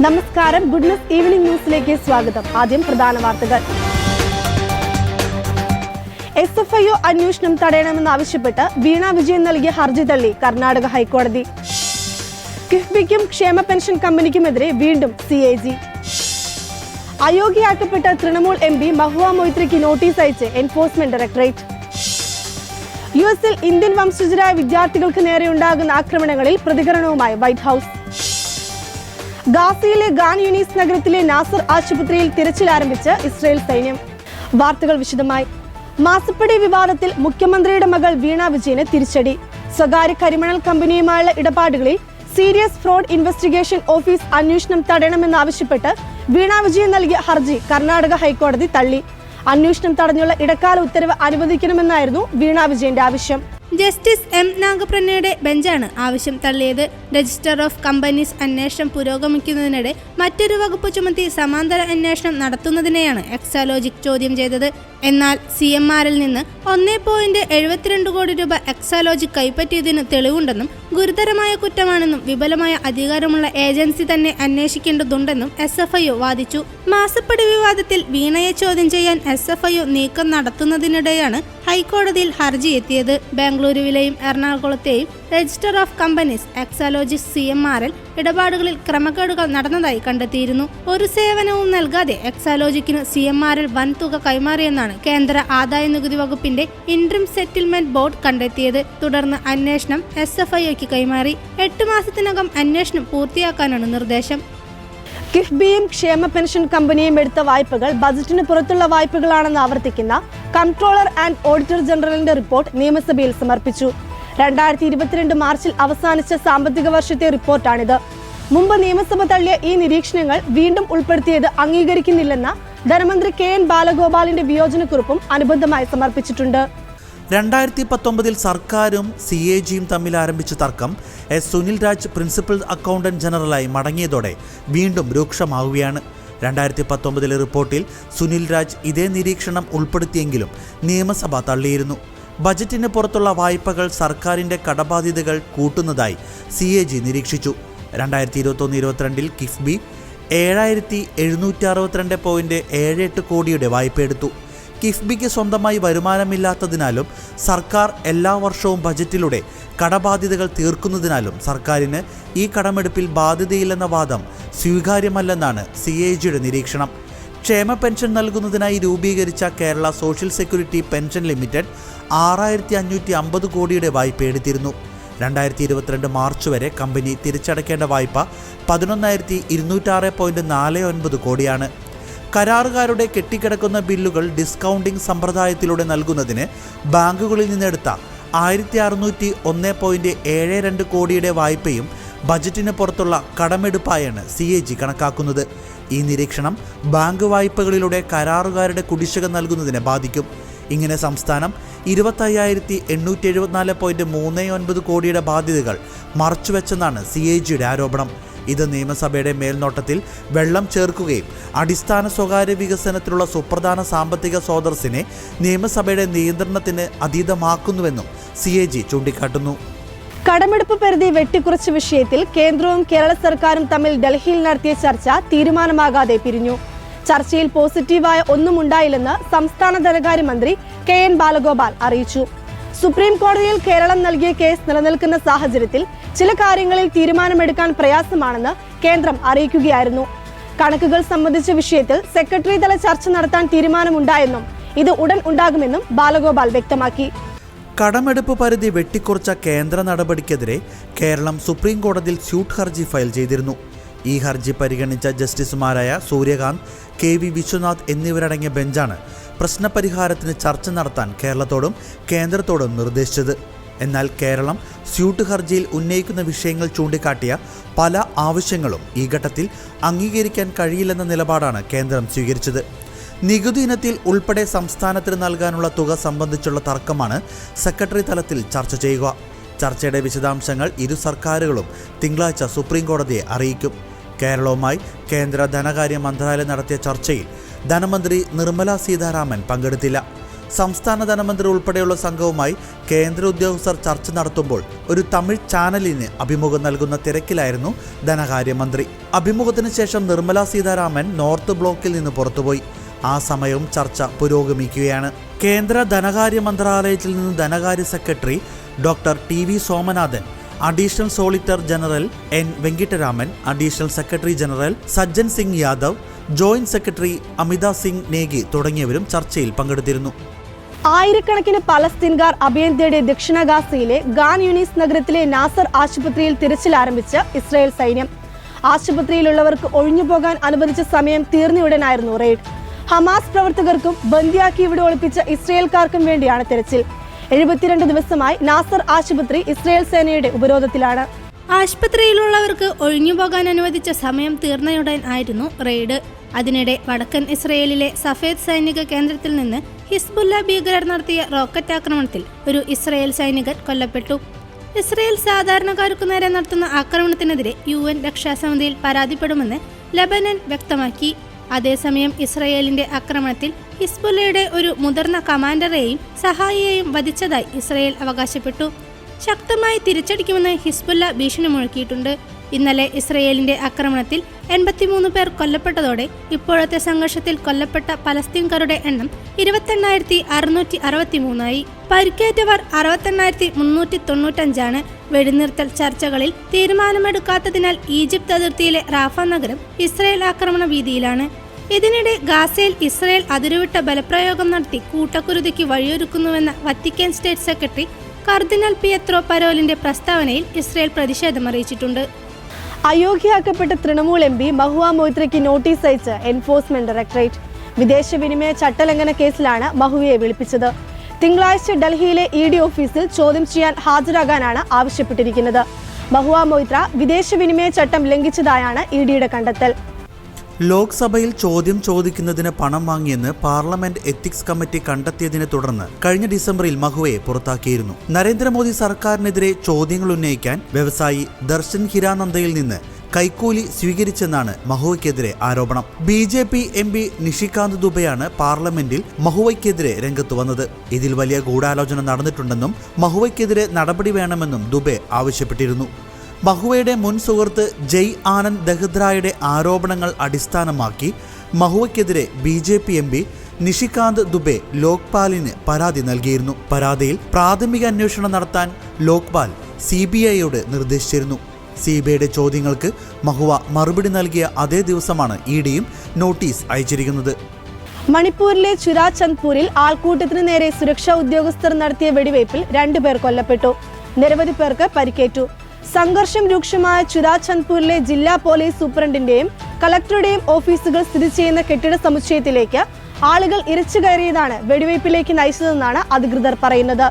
നമസ്കാരം, goodness evening ന്യൂസിലേക്ക് സ്വാഗതം. ആദ്യം പ്രധാന വാർത്തകൾ. SFIO അന്വേഷണം തടയണമെന്നാവശ്യപ്പെട്ട് വീണ വിജയൻ നൽകിയ ഹർജി തള്ളി കർണാടക ഹൈക്കോടതി. കിഫ്ബിക്കും ക്ഷേമ പെൻഷൻ കമ്പനിക്കുമെതിരെ വീണ്ടും CAG. അയോഗ്യയാക്കപ്പെട്ട തൃണമൂൽ MP മഹുവ മൊയ്ത്രയ്ക്ക് നോട്ടീസ് അയച്ച് എൻഫോഴ്സ്മെന്റ് ഡയറക്ടറേറ്റ്. US-ൽ ഇന്ത്യൻ വംശജരായ വിദ്യാർത്ഥികൾക്ക് നേരെയുണ്ടാകുന്ന ആക്രമണങ്ങളിൽ പ്രതികരണവുമായി വൈറ്റ് ഹൌസ്. ഗാസയിലെ ഖാൻ യൂനിസ് നഗരത്തിലെ നാസർ ആശുപത്രിയിൽ തിരച്ചിൽ ആരംഭിച്ച് ഇസ്രായേൽ സൈന്യം. വാർത്തകൾ വിശദമായി. മാസപ്പടി വിവാദത്തിൽ മുഖ്യമന്ത്രിയുടെ മകൾ വീണ വിജയന് തിരിച്ചടി. സ്വകാര്യ കരിമണൽ കമ്പനിയുമായുള്ള ഇടപാടുകളിൽ സീരിയസ് ഫ്രോഡ് ഇൻവെസ്റ്റിഗേഷൻ ഓഫീസ് അന്വേഷണം തടയണമെന്നാവശ്യപ്പെട്ട് വീണ വിജയൻ നൽകിയ ഹർജി കർണാടക ഹൈക്കോടതി തള്ളി. അന്വേഷണം തടഞ്ഞുള്ള ഇടക്കാല ഉത്തരവ് അനുവദിക്കണമെന്നായിരുന്നു വീണ വിജയന്റെ ആവശ്യം. Justice M. നാഗപ്രന്നയുടെ ബെഞ്ചാണ് ആവശ്യം തള്ളിയത്. രജിസ്റ്റർ ഓഫ് കമ്പനീസ് അന്വേഷണം പുരോഗമിക്കുന്നതിനിടെ മറ്റൊരു വകുപ്പ് ചുമത്തി സമാന്തര അന്വേഷണം നടത്തുന്നതിനെയാണ് എക്സാലോജിക് ചോദ്യം ചെയ്തത്. എന്നാൽ CMRൽ നിന്ന് 1.72 കോടി രൂപ എക്സാലോജിക് കൈപ്പറ്റിയതിന് തെളിവുണ്ടെന്നും ഗുരുതരമായ കുറ്റമാണെന്നും വിപുലമായ അധികാരമുള്ള ഏജൻസി തന്നെ അന്വേഷിക്കേണ്ടതുണ്ടെന്നും SFIO വാദിച്ചു. മാസപ്പടി വിവാദത്തിൽ വീണയെ ചോദ്യം ചെയ്യാൻ SFIO നീക്കം നടത്തുന്നതിനിടെയാണ് ഹൈക്കോടതിയിൽ ഹർജി എത്തിയത്. ബാംഗ്ലൂരുവിലെയും എറണാകുളത്തെയും രജിസ്റ്റർ ഓഫ് കമ്പനീസ് എക്സാലോജിക് CMRൽ ഇടപാടുകളിൽ ക്രമക്കേടുകൾ നടന്നതായി കണ്ടെത്തിയിരുന്നു. ഒരു സേവനവും നൽകാതെ എക്സാലോജിക്കിന് CMRൽ വൻ തുക കൈമാറിയെന്നാണ് കേന്ദ്ര ആദായ നികുതി വകുപ്പിന്റെ ഇൻട്രിം സെറ്റിൽമെന്റ് ബോർഡ് കണ്ടെത്തിയത്. തുടർന്ന് അന്വേഷണം SFIOയ്ക്ക് കൈമാറി. 8 മാസത്തിനകം അന്വേഷണം പൂർത്തിയാക്കാനാണ് നിർദ്ദേശം. കിഫ്ബിയും ക്ഷേമ പെൻഷൻ കമ്പനിയും എടുത്ത വായ്പകൾ ബജറ്റിന് പുറത്തുള്ള വായ്പകളാണെന്ന് ആവർത്തിക്കുന്ന കംട്രോളർ ആൻഡ് ഓഡിറ്റർ ജനറലിന്റെ റിപ്പോർട്ട് നിയമസഭയിൽ സമർപ്പിച്ചു. 2022 മാർച്ചിൽ അവസാനിച്ച സാമ്പത്തിക വർഷത്തെ റിപ്പോർട്ടാണിത്. മുമ്പ് നിയമസഭ തള്ളിയ ഈ നിരീക്ഷണങ്ങൾ വീണ്ടും ഉൾപ്പെടുത്തിയത് അംഗീകരിക്കുന്നില്ലെന്ന ധനമന്ത്രി KN ബാലഗോപാലിന്റെ വിയോജനക്കുറിപ്പും അനുബന്ധമായി സമർപ്പിച്ചിട്ടുണ്ട്. 2019 സർക്കാരും CAGയും തമ്മിൽ ആരംഭിച്ച തർക്കം സുനിൽ രാജ് പ്രിൻസിപ്പൽ അക്കൗണ്ടന്റ് ജനറലായി മടങ്ങിയതോടെ വീണ്ടും രൂക്ഷമാവുകയാണ്. 2019 റിപ്പോർട്ടിൽ സുനിൽ രാജ് ഇതേ നിരീക്ഷണം ഉൾപ്പെടുത്തിയെങ്കിലും നിയമസഭ തള്ളിയിരുന്നു. ബജറ്റിന് പുറത്തുള്ള വായ്പകൾ സർക്കാരിൻ്റെ കടബാധ്യതകൾ കൂട്ടുന്നതായി CAG നിരീക്ഷിച്ചു. 2021-22 കിഫ്ബി 7,762.78 കോടിയുടെ വായ്പയെടുത്തു. കിഫ്ബിക്ക് സ്വന്തമായി വരുമാനമില്ലാത്തതിനാലും സർക്കാർ എല്ലാ വർഷവും ബജറ്റിലൂടെ കടബാധ്യതകൾ തീർക്കുന്നതിനാലും സർക്കാരിന് ഈ കടമെടുപ്പിൽ ബാധ്യതയില്ലെന്ന വാദം സ്വീകാര്യമല്ലെന്നാണ് CAGയുടെ നിരീക്ഷണം. ക്ഷേമ പെൻഷൻ നൽകുന്നതിനായി രൂപീകരിച്ച Kerala social security pension limited 6,550 കോടിയുടെ വായ്പ എടുത്തിരുന്നു. 2022 മാർച്ച് വരെ കമ്പനി തിരിച്ചടയ്ക്കേണ്ട വായ്പ 11,206.49 കോടിയാണ്. കരാറുകാരുടെ കെട്ടിക്കിടക്കുന്ന ബില്ലുകൾ ഡിസ്കൗണ്ടിംഗ് സമ്പ്രദായത്തിലൂടെ നൽകുന്നതിന് ബാങ്കുകളിൽ നിന്നെടുത്ത 1,601.72 കോടിയുടെ വായ്പയും ബജറ്റിന് പുറത്തുള്ള കടമെടുപ്പായാണ് CAG കണക്കാക്കുന്നത്. ഈ നിരീക്ഷണം ബാങ്ക് വായ്പകളിലൂടെ കരാറുകാരുടെ കുടിശ്ശിക നൽകുന്നതിനെ ബാധിക്കും. ഇങ്ങനെ സംസ്ഥാനം 25,874.39 കോടിയുടെ ബാധ്യതകൾ മറച്ചുവെച്ചെന്നാണ് CAGയുടെ ആരോപണം. ഇത് നിയമസഭയുടെ മേൽനോട്ടത്തിൽ വെള്ളം ചേർക്കുകയും അടിസ്ഥാന സ്വകാര്യ വികസനത്തിലുള്ള സുപ്രധാന സാമ്പത്തിക സ്രോതസ്സിനെ നിയമസഭയുടെ നിയന്ത്രണത്തിന് അതീതമാക്കുന്നുവെന്നും CAG ചൂണ്ടിക്കാട്ടുന്നു. കടമെടുപ്പ് പരിധി വെട്ടിക്കുറച്ച വിഷയത്തിൽ കേന്ദ്രവും കേരള സർക്കാരും തമ്മിൽ ഡൽഹിയിൽ നടത്തിയ ചർച്ച തീരുമാനമാകാതെ പിരിഞ്ഞു. ചർച്ചയിൽ പോസിറ്റീവായ ഒന്നും ഉണ്ടായില്ലെന്ന് സംസ്ഥാന ധനകാര്യമന്ത്രി KN ബാലഗോപാൽ അറിയിച്ചു. സുപ്രീം കോടതിയിൽ കേരളം നൽകിയ കേസ് നിലനിൽക്കുന്ന സാഹചര്യത്തിൽ ചില കാര്യങ്ങളിൽ തീരുമാനമെടുക്കാൻ പ്രയാസമാണെന്ന് കേന്ദ്രം അറിയിക്കുകയായിരുന്നു. കണക്കുകൾ സംബന്ധിച്ച വിഷയത്തിൽ സെക്രട്ടറി തല ചർച്ച നടത്താൻ തീരുമാനമുണ്ടായെന്നും ഇത് ഉടൻ ഉണ്ടാകുമെന്നും ബാലഗോപാൽ വ്യക്തമാക്കി. കടമെടുപ്പ് പരിധി വെട്ടിക്കുറച്ച കേന്ദ്ര നടപടിക്കെതിരെ കേരളം സുപ്രീം കോടതിയിൽ സ്യൂട്ട് ഹർജി ഫയൽ ചെയ്തിരുന്നു. ഈ ഹർജി പരിഗണിച്ച ജസ്റ്റിസുമാരായ സൂര്യകാന്ത്, KV വിശ്വനാഥ് എന്നിവരടങ്ങിയ ബെഞ്ചാണ് പ്രശ്നപരിഹാരത്തിന് ചർച്ച നടത്താൻ കേരളത്തോടും കേന്ദ്രത്തോടും നിർദ്ദേശിച്ചത്. എന്നാൽ കേരളം സ്യൂട്ട് ഹർജിയിൽ ഉന്നയിക്കുന്ന വിഷയങ്ങൾ ചൂണ്ടിക്കാട്ടിയ പല ആവശ്യങ്ങളും ഈ ഘട്ടത്തിൽ അംഗീകരിക്കാൻ കഴിയില്ലെന്ന നിലപാടാണ് കേന്ദ്രം സ്വീകരിച്ചത്. നികുതി ഇനത്തിൽ ഉൾപ്പെടെ സംസ്ഥാനത്തിന് നൽകാനുള്ള തുക സംബന്ധിച്ചുള്ള തർക്കമാണ് സെക്രട്ടറി തലത്തിൽ ചർച്ച ചെയ്യുക. ചർച്ചയുടെ വിശദാംശങ്ങൾ ഇരു സർക്കാരുകളും തിങ്കളാഴ്ച സുപ്രീം കോടതിയെ അറിയിക്കും. കേരളവുമായി കേന്ദ്ര ധനകാര്യ മന്ത്രാലയം നടത്തിയ ചർച്ചയിൽ ധനമന്ത്രി നിർമ്മല സീതാരാമൻ പങ്കെടുത്തില്ല. സംസ്ഥാന ധനമന്ത്രി ഉൾപ്പെടെയുള്ള സംഘവുമായി കേന്ദ്ര ഉദ്യോഗസ്ഥർ ചർച്ച നടത്തുമ്പോൾ ഒരു തമിഴ് ചാനലിന് അഭിമുഖം നൽകുന്ന തിരക്കിലായിരുന്നു ധനകാര്യമന്ത്രി. അഭിമുഖത്തിന് ശേഷം നിർമ്മല സീതാരാമൻ നോർത്ത് ബ്ലോക്കിൽ നിന്ന് പുറത്തുപോയി. ആ സമയവും ചർച്ച പുരോഗമിക്കുകയാണ്. കേന്ദ്ര ധനകാര്യ മന്ത്രാലയത്തിൽ നിന്ന് ധനകാര്യ secretary doctor TV Somanathan, additional solicitor general N Venkataraman, additional secretary general Sajjan Singh Yadav, joint secretary Amita Singh Negi തുടങ്ങിയവരും ചർച്ചയിൽ പങ്കെടുത്തിരുന്നു. ആയിരക്കണക്കിന് പലസ്തീൻകാർ അഭയം തേടിയ ദക്ഷിണ ഗാസയിലെ ഖാൻ യൂനിസ് നഗരത്തിലെ നാസർ ആശുപത്രിയിൽ തിരച്ചിൽ ആരംഭിച്ച് ഇസ്രായേൽ സൈന്യം. ആശുപത്രിയിലുള്ളവർക്ക് ഒഴിഞ്ഞുപോകാൻ അനുവദിച്ച സമയം തീർന്നയുടനായിരുന്നു റെയ്ഡ്. ഹമാസ് പ്രവർത്തകർക്കും ബന്ദിയാക്കി ഇവിടെ ഒളിപ്പിച്ച ഇസ്രായേൽക്കാർക്കും വേണ്ടിയാണ് തിരച്ചിൽ. 72 ദിവസമായി നാസർ ആശുപത്രി ഇസ്രായേൽ സേനയുടെ ഉപരോധത്തിലാണ്. ആശുപത്രിയിലുള്ളവർക്ക് ഒഴിഞ്ഞുപോകാൻ അനുവദിച്ച സമയം തീർന്നയുടൻ ആയിരുന്നു റെയ്ഡ്. അതിനിടെ വടക്കൻ ഇസ്രയേലിലെ സഫേദ് സൈനിക കേന്ദ്രത്തിൽ നിന്ന് ഹിസ്ബുല്ല ഭീകരർ നടത്തിയ റോക്കറ്റ് ആക്രമണത്തിൽ ഒരു ഇസ്രായേൽ സൈനികൻ കൊല്ലപ്പെട്ടു. ഇസ്രായേൽ സാധാരണക്കാർക്കു നേരെ നടത്തുന്ന ആക്രമണത്തിനെതിരെ UN രക്ഷാസമിതിയിൽ പരാതിപ്പെടുമെന്ന് ലെബനൻ വ്യക്തമാക്കി. അതേസമയം ഇസ്രായേലിന്റെ ആക്രമണത്തിൽ ഹിസ്ബുല്ലയുടെ ഒരു മുതിർന്ന കമാൻഡറെയും സഹായിയെയും വധിച്ചതായി ഇസ്രായേൽ അവകാശപ്പെട്ടു. ശക്തമായി തിരിച്ചടിക്കുമെന്ന് ഹിസ്ബുല്ല ഭീഷണി മുഴക്കിയിട്ടുണ്ട്. ഇന്നലെ ഇസ്രായേലിന്റെ ആക്രമണത്തിൽ 83 പേർ കൊല്ലപ്പെട്ടതോടെ ഇപ്പോഴത്തെ സംഘർഷത്തിൽ കൊല്ലപ്പെട്ട പലസ്തീൻകാരുടെ എണ്ണം 28,663 പരിക്കേറ്റവർ 68,395. വെടിനിർത്തൽ ചർച്ചകളിൽ തീരുമാനമെടുക്കാത്തതിനാൽ ഈജിപ്ത് അതിർത്തിയിലെ റാഫ നഗരം ഇസ്രായേൽ ആക്രമണ ഭീതിയിലാണ്. ഇതിനിടെ ഗാസയിൽ ഇസ്രായേൽ അതിരുവിട്ട ബലപ്രയോഗം നടത്തി കൂട്ടക്കുരുതിക്ക് വഴിയൊരുക്കുന്നുവെന്ന വത്തിക്കാൻ സ്റ്റേറ്റ് സെക്രട്ടറി കർദിനാൾ പിയത്രോ പരോലിന്റെ പ്രസ്താവനയിൽ ഇസ്രായേൽ പ്രതിഷേധം അറിയിച്ചിട്ടുണ്ട്. അയോഗ്യയാക്കപ്പെട്ട തൃണമൂൽ MP മഹുവ മൊയ്ത്രയ്ക്ക് നോട്ടീസ് അയച്ച് എൻഫോഴ്സ്മെന്റ് ഡയറക്ടറേറ്റ്. വിദേശ വിനിമയ ചട്ടലംഘന കേസിലാണ് മഹുവയെ വിളിപ്പിച്ചത്. തിങ്കളാഴ്ച ഡൽഹിയിലെ ED ഓഫീസിൽ ചോദ്യം ചെയ്യാൻ ഹാജരാകാനാണ് ആവശ്യപ്പെട്ടിരിക്കുന്നത്. മഹുവ മൊയ്ത്ര വിദേശ വിനിമയ ചട്ടം ലംഘിച്ചതായാണ് EDയുടെ കണ്ടെത്തൽ. ലോക്സഭയിൽ ചോദ്യം ചോദിക്കുന്നതിന് പണം വാങ്ങിയെന്ന് പാർലമെന്റ് എത്തിക്സ് കമ്മിറ്റി കണ്ടെത്തിയതിനെ തുടർന്ന് കഴിഞ്ഞ ഡിസംബറിൽ മഹുവയെ പുറത്താക്കിയിരുന്നു. നരേന്ദ്രമോദി സർക്കാരിനെതിരെ ചോദ്യങ്ങൾ ഉന്നയിക്കാൻ വ്യവസായി ദർശൻ ഹിരാനന്ദയിൽ നിന്ന് കൈക്കൂലി സ്വീകരിച്ചെന്നാണ് മഹുവയ്ക്കെതിരെ ആരോപണം. BJP MP നിഷികാന്ത് ദുബെയാണ് പാർലമെന്റിൽ മഹുവയ്ക്കെതിരെ രംഗത്ത് വന്നത്. ഇതിൽ വലിയ ഗൂഢാലോചന നടന്നിട്ടുണ്ടെന്നും മഹുവയ്ക്കെതിരെ നടപടി വേണമെന്നും ദുബെ ആവശ്യപ്പെട്ടിരുന്നു. മഹുവയുടെ മുൻ സുഹൃത്ത് ജയ് ആനന്ദ് ദഹദ്രായുടെ ആരോപണങ്ങൾ അടിസ്ഥാനമാക്കി മഹുവയ്ക്കെതിരെ BJP MP നിഷികാന്ത് ദുബെ ലോക്പാലിന് പരാതി നൽകിയിരുന്നു. പരാതിയിൽ പ്രാഥമിക അന്വേഷണം നടത്താൻ ലോക്പാൽ CBIയോട് നിർദ്ദേശിച്ചിരുന്നു. CBIയുടെ ചോദ്യങ്ങൾക്ക് മഹുവ മറുപടി നൽകിയ അതേ ദിവസമാണ് EDയും നോട്ടീസ് അയച്ചിരിക്കുന്നത്. മണിപ്പൂരിലെ ചുരാചന്ദ്പൂരിൽ ആൾക്കൂട്ടത്തിന് നേരെ സുരക്ഷാ ഉദ്യോഗസ്ഥർ നടത്തിയ വെടിവയ്പിൽ 2 പേർ കൊല്ലപ്പെട്ടു. നിരവധി പേർക്ക് പരിക്കേറ്റു. സംഘർഷം രൂക്ഷമായ ചുരാചന്ദ്പൂരിലെ ജില്ലാ പോലീസ് സൂപ്രണ്ടിന്റെയും കളക്ടറുടെയും ഓഫീസുകൾ സ്ഥിതി ചെയ്യുന്ന കെട്ടിട സമുച്ചയത്തിലേക്ക് ആളുകൾ ഇരച്ചു കയറിയതാണ് വെടിവയ്പിലേക്ക് നയിച്ചതെന്നാണ് അധികൃതർ പറയുന്നത്.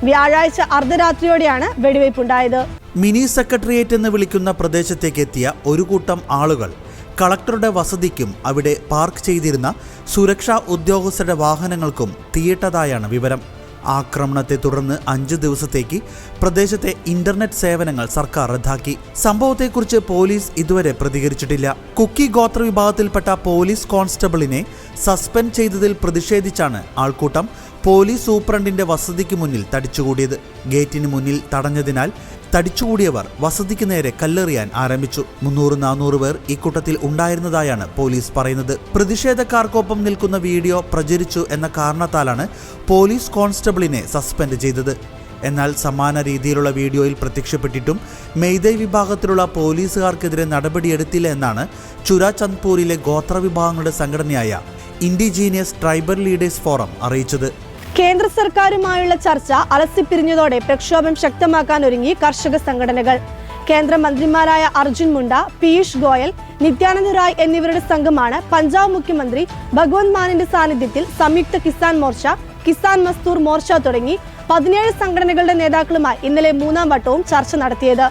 വ്യാഴാഴ്ച അർദ്ധരാത്രിയോടെയാണ് വെടിവയ്പുണ്ടായത്. മിനി സെക്രട്ടേറിയറ്റ് എന്ന് വിളിക്കുന്ന പ്രദേശത്തേക്ക് എത്തിയ ഒരു കൂട്ടം ആളുകൾ കളക്ടറുടെ വസതിക്കും അവിടെ പാർക്ക് ചെയ്തിരുന്ന സുരക്ഷാ ഉദ്യോഗസ്ഥരുടെ വാഹനങ്ങൾക്കും തീയിട്ടതായാണ് വിവരം. ആക്രമണത്തെ തുടർന്ന് 5 ദിവസത്തേക്ക് പ്രദേശത്തെ ഇന്റർനെറ്റ് സേവനങ്ങൾ സർക്കാർ റദ്ദാക്കി. സംഭവത്തെക്കുറിച്ച് പോലീസ് ഇതുവരെ പ്രതികരിച്ചിട്ടില്ല. കുക്കി ഗോത്ര വിഭാഗത്തിൽപ്പെട്ട പോലീസ് കോൺസ്റ്റബിളിനെ സസ്പെൻഡ് ചെയ്തതിൽ പ്രതിഷേധിച്ചാണ് ആൾക്കൂട്ടം പോലീസ് സൂപ്രണ്ടിന്റെ വസതിക്ക് മുന്നിൽ തടിച്ചുകൂടിയത്. ഗേറ്റിന് മുന്നിൽ തടഞ്ഞതിനാൽ തടിച്ചുകൂടിയവർ വസതിക്ക് നേരെ കല്ലെറിയാൻ ആരംഭിച്ചു. 300-400 പേർ ഇക്കൂട്ടത്തിൽ ഉണ്ടായിരുന്നതായാണ് പോലീസ് പറയുന്നത്. പ്രതിഷേധക്കാർക്കൊപ്പം നിൽക്കുന്ന വീഡിയോ പ്രചരിച്ചു എന്ന കാരണത്താലാണ് പോലീസ് കോൺസ്റ്റബിളിനെ സസ്പെൻഡ് ചെയ്തത്. എന്നാൽ സമാന രീതിയിലുള്ള വീഡിയോയിൽ പ്രത്യക്ഷപ്പെട്ടിട്ടും മെയ്തൈ വിഭാഗത്തിലുള്ള പോലീസുകാർക്കെതിരെ നടപടിയെടുത്തില്ല എന്നാണ് ചുരാചന്ദ്പൂരിലെ ഗോത്രവിഭാഗങ്ങളുടെ സംഘടനയായ ഇൻഡിജീനിയസ് ട്രൈബൽ ലീഡേഴ്സ് ഫോറം അറിയിച്ചത്. കേന്ദ്ര സർക്കാരുമായുള്ള ചർച്ച അലസിപ്പിരിഞ്ഞതോടെ പ്രക്ഷോഭം ശക്തമാക്കാൻ ഒരുങ്ങി കർഷക സംഘടനകൾ. കേന്ദ്രമന്ത്രിമാരായ അർജുൻ മുണ്ട, പീയൂഷ് ഗോയൽ, നിത്യാനന്ദ് റായ് എന്നിവരുടെ സംഘമാണ് പഞ്ചാബ് മുഖ്യമന്ത്രി ഭഗവന്ത് മാനിന്റെ സാന്നിധ്യത്തിൽ സംയുക്ത കിസാൻ മോർച്ച, കിസാൻ മസ്ദൂർ മോർച്ച തുടങ്ങി 17 സംഘടനകളുടെ നേതാക്കളുമായി ഇന്നലെ 3ാം വട്ടവും ചർച്ച നടത്തിയത്.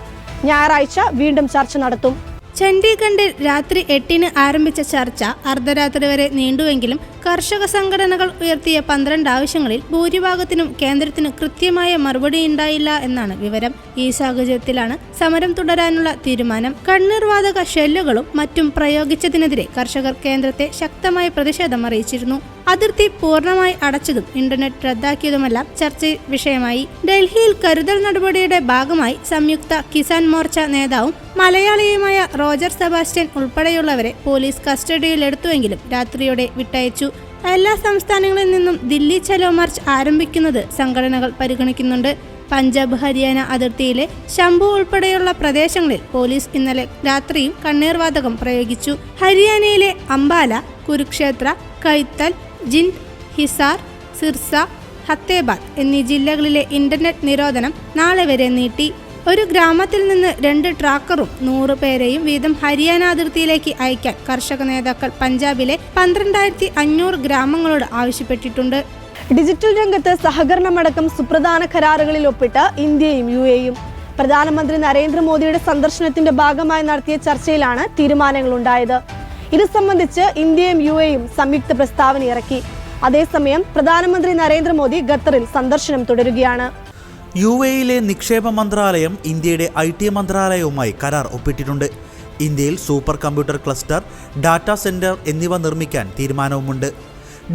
ഞായറാഴ്ച വീണ്ടും ചർച്ച നടത്തും. ചണ്ഡീഗഡിൽ രാത്രി 8-ന് ആരംഭിച്ച ചർച്ച അർദ്ധരാത്രി വരെ നീണ്ടുവെങ്കിലും കർഷക സംഘടനകൾ ഉയർത്തിയ 12 ആവശ്യങ്ങളിൽ ഭൂരിഭാഗത്തിനും കേന്ദ്രത്തിന് കൃത്യമായ മറുപടിയുണ്ടായില്ല എന്നാണ് വിവരം. ഈ സാഹചര്യത്തിലാണ് സമരം തുടരാനുള്ള തീരുമാനം. കണ്ണീർവാതക ഷെല്ലുകളും മറ്റും പ്രയോഗിച്ചതിനെതിരെ കർഷകർ കേന്ദ്രത്തെ ശക്തമായ പ്രതിഷേധം അറിയിച്ചിരുന്നു. അതിർത്തി പൂർണ്ണമായി അടച്ചതും ഇന്റർനെറ്റ് റദ്ദാക്കിയതുമെല്ലാം ചർച്ച വിഷയമായി. ഡൽഹിയിൽ കരുതൽ നടപടിയുടെ ഭാഗമായി സംയുക്ത കിസാൻ മോർച്ച നേതാവും മലയാളിയുമായ റോജർ സെബാസ്റ്റ്യൻ ഉൾപ്പെടെയുള്ളവരെ പോലീസ് കസ്റ്റഡിയിലെടുത്തുവെങ്കിലും രാത്രിയോടെ വിട്ടയച്ചു. എല്ലാ സംസ്ഥാനങ്ങളിൽ നിന്നും ദില്ലി ചലോ മാർച്ച് ആരംഭിക്കുന്നത് സംഘടനകൾ പരിഗണിക്കുന്നുണ്ട്. പഞ്ചാബ് ഹരിയാന അതിർത്തിയിലെ ശംഭു ഉൾപ്പെടെയുള്ള പ്രദേശങ്ങളിൽ പോലീസ് ഇന്നലെ രാത്രിയും കണ്ണീർവാതകം പ്രയോഗിച്ചു. ഹരിയാനയിലെ അംബാല, കുരുക്ഷേത്ര, കൈത്തൽ, ജിൻഡ്, ഹിസാർ, സിർസ, ഫത്തേബാദ് എന്നീ ജില്ലകളിലെ ഇന്റർനെറ്റ് നിരോധനം നാളെ വരെ നീട്ടി. ഒരു ഗ്രാമത്തിൽ നിന്ന് 2 ട്രാക്കറും 100 പേരെയും വീതം ഹരിയാന അതിർത്തിയിലേക്ക് അയക്കാൻ കർഷക നേതാക്കൾ പഞ്ചാബിലെ 12,500 ഗ്രാമങ്ങളോട് ആവശ്യപ്പെട്ടിട്ടുണ്ട്. ഡിജിറ്റൽ രംഗത്ത് സഹകരണമടക്കം സുപ്രധാന കരാറുകളിൽ ഒപ്പിട്ട് ഇന്ത്യയും UAEയും. പ്രധാനമന്ത്രി നരേന്ദ്രമോദിയുടെ സന്ദർശനത്തിന്റെ ഭാഗമായി നടത്തിയ ചർച്ചയിലാണ് തീരുമാനങ്ങളുണ്ടായത്. ഇത് സംബന്ധിച്ച് ഇന്ത്യയും UAEയും സംയുക്ത പ്രസ്താവന ഇറക്കി. അതേസമയം പ്രധാനമന്ത്രി നരേന്ദ്രമോദി ഖത്തറിൽ സന്ദർശനം തുടരുകയാണ്. UAEയിലെ നിക്ഷേപ മന്ത്രാലയം ഇന്ത്യയുടെ IT മന്ത്രാലയവുമായി കരാർ ഒപ്പിട്ടിട്ടുണ്ട്. ഇന്ത്യയിൽ super computer cluster, data centre എന്നിവ നിർമ്മിക്കാൻ തീരുമാനവുമുണ്ട്.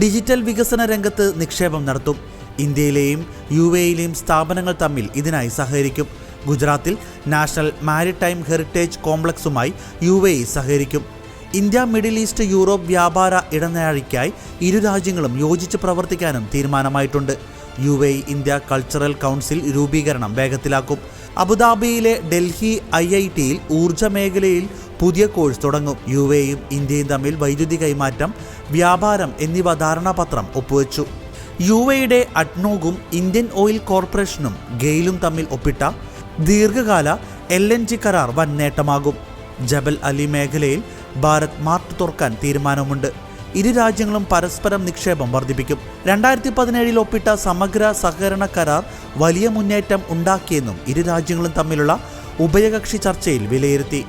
ഡിജിറ്റൽ വികസന രംഗത്ത് നിക്ഷേപം നടത്തും. ഇന്ത്യയിലെയും UAEയിലെയും സ്ഥാപനങ്ങൾ തമ്മിൽ ഇതിനായി സഹകരിക്കും. ഗുജറാത്തിൽ നാഷണൽ മാരിടൈം ഹെറിറ്റേജ് കോംപ്ലക്സുമായി UAE സഹകരിക്കും. ഇന്ത്യ മിഡിൽ ഈസ്റ്റ് യൂറോപ്പ് വ്യാപാര ഇടനാഴിക്കായി ഇരു രാജ്യങ്ങളും യോജിച്ച് പ്രവർത്തിക്കാനും തീരുമാനമായിട്ടുണ്ട്. UAE ഇന്ത്യ കൾച്ചറൽ കൗൺസിൽ രൂപീകരണം വേഗത്തിലാക്കും. അബുദാബിയിലെ ഡൽഹി IITയിൽ ഊർജ്ജ മേഖലയിൽ പുതിയ കോഴ്സ് തുടങ്ങും. UAEയും ഇന്ത്യയും തമ്മിൽ വൈദ്യുതി കൈമാറ്റം, വ്യാപാരം എന്നിവ ധാരണാപത്രം ഒപ്പുവെച്ചു. UAEയുടെ അഡ്നോഗും ഇന്ത്യൻ ഓയിൽ കോർപ്പറേഷനും ഗെയിലും തമ്മിൽ ഒപ്പിട്ട ദീർഘകാല LNG കരാർ വൻ നേട്ടമാകും. ജബൽ അലി മേഖലയിൽ ഭാരത് മാർട്ട് തുറക്കാൻ തീരുമാനമുണ്ട്. ഇരു രാജ്യങ്ങളും പരസ്പരം നിക്ഷേപം വർദ്ധിപ്പിക്കും. 2017 ഒപ്പിട്ട സമഗ്ര സഹകരണ കരാർ വലിയ മുന്നേറ്റം ഉണ്ടാക്കിയെന്നും ഇരു രാജ്യങ്ങളും തമ്മിലുള്ള ഉഭയകക്ഷി ചർച്ചയിൽ വിലയിരുത്തി.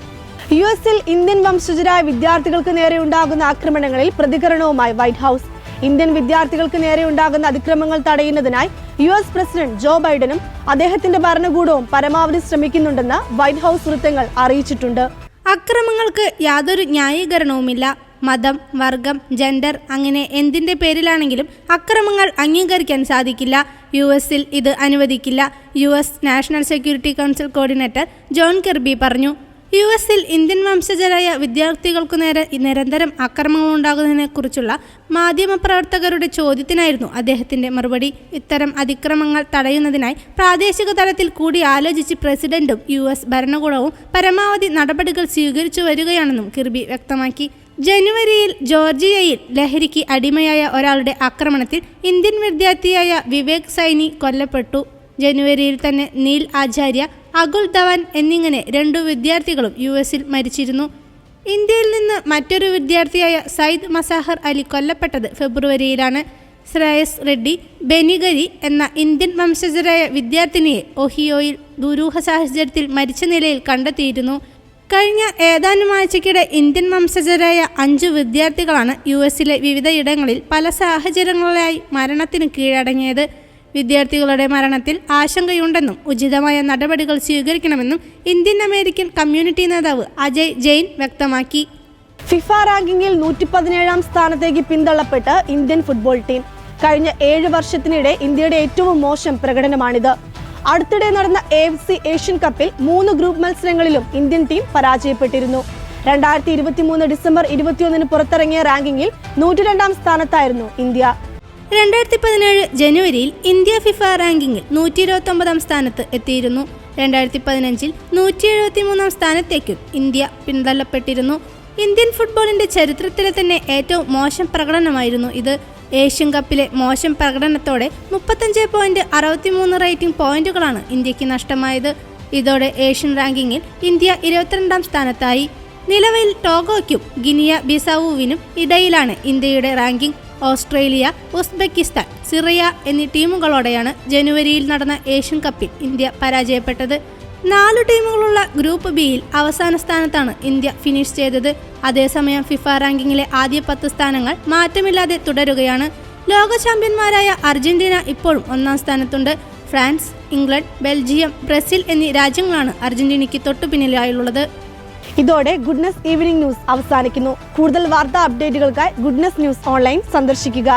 US-ൽ ഇന്ത്യൻ വംശജരായ വിദ്യാർത്ഥികൾക്ക് നേരെ ഉണ്ടാകുന്ന ആക്രമണങ്ങളിൽ പ്രതികരണവുമായി വൈറ്റ് ഹൗസ്. ഇന്ത്യൻ വിദ്യാർത്ഥികൾക്ക് നേരെ ഉണ്ടാകുന്ന അതിക്രമങ്ങൾ തടയുന്നതിനായി US പ്രസിഡന്റ് ജോ ബൈഡനും അദ്ദേഹത്തിന്റെ ഭരണകൂടവും പരമാവധി ശ്രമിക്കുന്നുണ്ടെന്ന് വൈറ്റ് ഹൗസ് വൃത്തങ്ങൾ അറിയിച്ചിട്ടുണ്ട്. അക്രമങ്ങൾക്ക് യാതൊരു ന്യായീകരണവുമില്ല. മതം, വർഗം, ജെൻഡർ അങ്ങനെ എന്തിന്റെ പേരിലാണെങ്കിലും അക്രമങ്ങൾ അംഗീകരിക്കാൻ സാധിക്കില്ല. US-ൽ ഇത് അനുവദിക്കില്ല. US national security council coordinator John Kirby പറഞ്ഞു. US-ൽ ഇന്ത്യൻ വംശജരായ വിദ്യാർത്ഥികൾക്കു നേരെ നിരന്തരം ആക്രമണങ്ങൾ ഉണ്ടാകുന്നതിനെക്കുറിച്ചുള്ള മാധ്യമപ്രവർത്തകരുടെ ചോദ്യത്തിനായിരുന്നു അദ്ദേഹത്തിന്റെ മറുപടി. ഇത്തരം അതിക്രമങ്ങൾ തടയുന്നതിനായി പ്രാദേശിക തലത്തിൽ കൂടി ആലോചിച്ച് പ്രസിഡന്റും US ഭരണകൂടവും പരമാവധി നടപടികൾ സ്വീകരിച്ചു വരികയാണെന്നും കിർബി വ്യക്തമാക്കി. ജനുവരിയിൽ ജോർജിയയിൽ ലഹരിക്ക് അടിമയായ ഒരാളുടെ ആക്രമണത്തിൽ ഇന്ത്യൻ വിദ്യാർത്ഥിയായ വിവേക് സൈനി കൊല്ലപ്പെട്ടു. ജനുവരിയിൽ തന്നെ നീൽ ആചാര്യ, അകുൽ ധവാൻ എന്നിങ്ങനെ 2 വിദ്യാർത്ഥികളും US-ൽ മരിച്ചിരുന്നു. ഇന്ത്യയിൽ നിന്ന് മറ്റൊരു വിദ്യാർത്ഥിയായ സയ്യിദ് മസാഹർ അലി കൊല്ലപ്പെട്ടത് ഫെബ്രുവരിയിലാണ്. ശ്രേയസ് റെഡ്ഡി ബെനിഗരി എന്ന ഇന്ത്യൻ വംശജരായ വിദ്യാർത്ഥിനിയെ ഒഹിയോയിൽ ദുരൂഹ സാഹചര്യത്തിൽ മരിച്ച നിലയിൽ കണ്ടെത്തിയിരുന്നു. കഴിഞ്ഞ ഏതാനും ആഴ്ചയ്ക്കിടെ ഇന്ത്യൻ വംശജരായ 5 വിദ്യാർത്ഥികളാണ് US-ലെ വിവിധയിടങ്ങളിൽ പല സാഹചര്യങ്ങളിലായി മരണത്തിന് കീഴടങ്ങിയത്. വിദ്യാർത്ഥികളുടെ മരണത്തിൽ ആശങ്കയുണ്ടെന്നും ഉചിതമായ നടപടികൾ സ്വീകരിക്കണമെന്നും ഇന്ത്യൻ അമേരിക്കൻ കമ്മ്യൂണിറ്റി നേതാവ് അജയ് ജെയിൻ വ്യക്തമാക്കി. ഫിഫ റാങ്കിങ്ങിൽ 117-ാം സ്ഥാനത്തേക്ക് പിന്തള്ളപ്പെട്ട് ഇന്ത്യൻ ഫുട്ബോൾ ടീം. കഴിഞ്ഞ 7 വർഷത്തിനിടെ ഇന്ത്യയുടെ ഏറ്റവും മോശം പ്രകടനമാണിത്. അടുത്തിടെ നടന്ന AFC ഏഷ്യൻ കപ്പിൽ 3 ഗ്രൂപ്പ് മത്സരങ്ങളിലും ഇന്ത്യൻ ടീം പരാജയപ്പെട്ടിരുന്നു. 2023 ഡിസംബർ 21 പുറത്തിറങ്ങിയ റാങ്കിങ്ങിൽ 102-ാം സ്ഥാനത്തായിരുന്നു ഇന്ത്യ. 2017 ജനുവരിയിൽ ഇന്ത്യ ഫിഫ റാങ്കിങ്ങിൽ 129-ാം സ്ഥാനത്ത് എത്തിയിരുന്നു. 2015-ൽ 173-ാം സ്ഥാനത്തേക്കും ഇന്ത്യ പിന്തള്ളപ്പെട്ടിരുന്നു. ഇന്ത്യൻ ഫുട്ബോളിന്റെ ചരിത്രത്തിലെ തന്നെ ഏറ്റവും മോശം പ്രകടനമായിരുന്നു ഇത്. ഏഷ്യൻ കപ്പിലെ മോശം പ്രകടനത്തോടെ 35.63 റേറ്റിംഗ് പോയിന്റുകളാണ് ഇന്ത്യക്ക് നഷ്ടമായത്. ഇതോടെ ഏഷ്യൻ റാങ്കിങ്ങിൽ ഇന്ത്യ 22-ാം സ്ഥാനത്തായി. നിലവിൽ ടോഗോയ്ക്കും ഗിനിയ ബിസാവുവിനും ഇടയിലാണ് ഇന്ത്യയുടെ റാങ്കിംഗ്. ഓസ്ട്രേലിയ, ഉസ്ബെക്കിസ്ഥാൻ, സിറിയ എന്നീ ടീമുകളോടെയാണ് ജനുവരിയിൽ നടന്ന ഏഷ്യൻ കപ്പിൽ ഇന്ത്യ പരാജയപ്പെട്ടത്. 4 ടീമുകളുള്ള ഗ്രൂപ്പ് ബിയിൽ അവസാന സ്ഥാനത്താണ് ഇന്ത്യ ഫിനിഷ് ചെയ്തത്. അതേസമയം ഫിഫ റാങ്കിങ്ങിലെ ആദ്യ 10 സ്ഥാനങ്ങൾ മാറ്റമില്ലാതെ തുടരുകയാണ്. ലോക ചാമ്പ്യന്മാരായ അർജന്റീന ഇപ്പോഴും 1-ാം സ്ഥാനത്തുണ്ട്. ഫ്രാൻസ്, ഇംഗ്ലണ്ട്, ബെൽജിയം, ബ്രസീൽ എന്നീ രാജ്യങ്ങളാണ് അർജന്റീനയ്ക്ക് തൊട്ടുപിന്നിലായുള്ളത്. ഇതോടെ ഗുഡ്നസ് ഈവനിംഗ് ന്യൂസ് അവസാനിക്കുന്നു. കൂടുതൽ വാർത്താ അപ്ഡേറ്റുകൾക്കായി ഗുഡ്നസ് ന്യൂസ് ഓൺലൈൻ സന്ദർശിക്കുക.